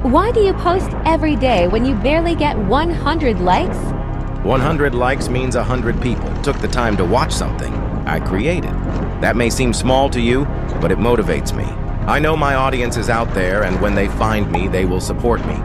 Why do you post every day when you barely get 100 likes? 100 likes means 100 people took the time to watch something I created. That may seem small to you, but it motivates me. I know my audience is out there, and when they find me, they will support me.